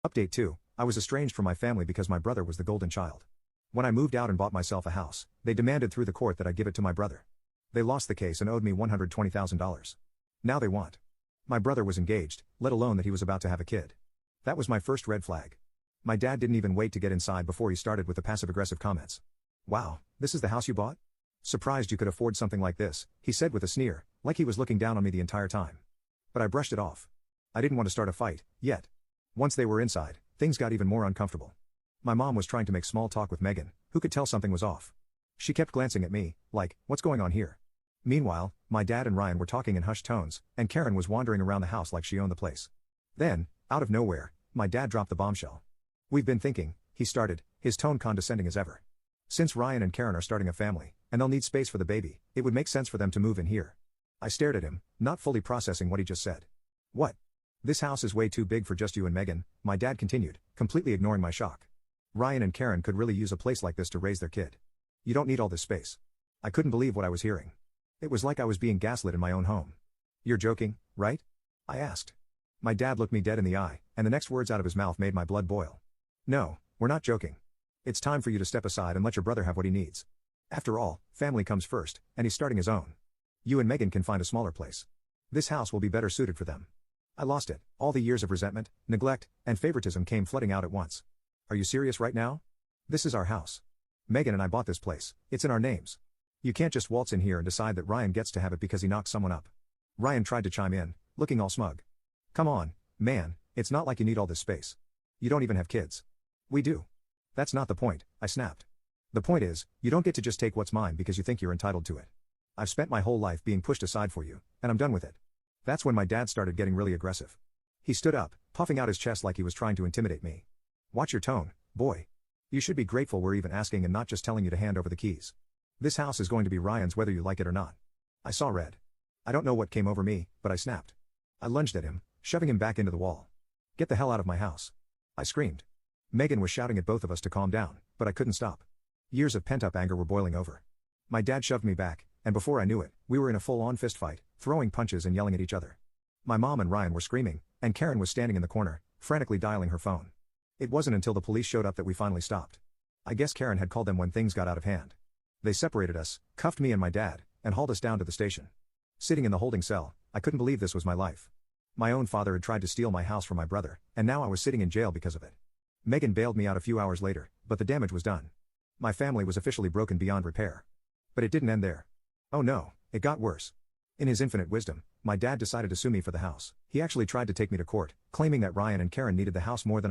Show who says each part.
Speaker 1: Update 2. I was estranged from my family because my brother was the golden child. When I moved out and bought myself a house, they demanded through the court that I give it to my brother. They lost the case and owed me $120,000. Now they want. My brother was engaged, let alone that he was about to have a kid. That was my first red flag. My dad didn't even wait to get inside before he started with the passive-aggressive comments. "Wow, this is the house you bought? Surprised you could afford something like this," he said with a sneer, like he was looking down on me the entire time. But I brushed it off. I didn't want to start a fight, yet. Once they were inside, things got even more uncomfortable. My mom was trying to make small talk with Megan, who could tell something was off. She kept glancing at me, like, what's going on here? Meanwhile, my dad and Ryan were talking in hushed tones, and Karen was wandering around the house like she owned the place. Then, out of nowhere, my dad dropped the bombshell. "We've been thinking," he started, his tone condescending as ever. "Since Ryan and Karen are starting a family, and they'll need space for the baby, it would make sense for them to move in here." I stared at him, not fully processing what he just said. "What? This house is way too big for just you and Megan," my dad continued, completely ignoring my shock. "Ryan and Karen could really use a place like this to raise their kid. You don't need all this space." I couldn't believe what I was hearing. It was like I was being gaslit in my own home. "You're joking, right?" I asked. My dad looked me dead in the eye, and the next words out of his mouth made my blood boil. "No, we're not joking. It's time for you to step aside and let your brother have what he needs. After all, family comes first, and he's starting his own. You and Megan can find a smaller place. This house will be better suited for them." I lost it. All the years of resentment, neglect, and favoritism came flooding out at once. "Are you serious right now? This is our house. Megan and I bought this place, it's in our names. You can't just waltz in here and decide that Ryan gets to have it because he knocked someone up." Ryan tried to chime in, looking all smug. "Come on, man, it's not like you need all this space. You don't even have kids." "We do." "That's not the point," I snapped. "The point is, you don't get to just take what's mine because you think you're entitled to it. I've spent my whole life being pushed aside for you, and I'm done with it." That's when my dad started getting really aggressive. He stood up, puffing out his chest like he was trying to intimidate me. "Watch your tone, boy. You should be grateful we're even asking and not just telling you to hand over the keys. This house is going to be Ryan's whether you like it or not." I saw red. I don't know what came over me, but I snapped. I lunged at him, shoving him back into the wall. "Get the hell out of my house," I screamed. Megan was shouting at both of us to calm down, but I couldn't stop. Years of pent-up anger were boiling over. My dad shoved me back, and before I knew it, we were in a full-on fistfight, throwing punches and yelling at each other. My mom and Ryan were screaming, and Karen was standing in the corner, frantically dialing her phone. It wasn't until the police showed up that we finally stopped. I guess Karen had called them when things got out of hand. They separated us, cuffed me and my dad, and hauled us down to the station. Sitting in the holding cell, I couldn't believe this was my life. My own father had tried to steal my house from my brother, and now I was sitting in jail because of it. Megan bailed me out a few hours later, but the damage was done. My family was officially broken beyond repair. But it didn't end there. Oh no, it got worse. In his infinite wisdom, my dad decided to sue me for the house. He actually tried to take me to court, claiming that Ryan and Karen needed the house more than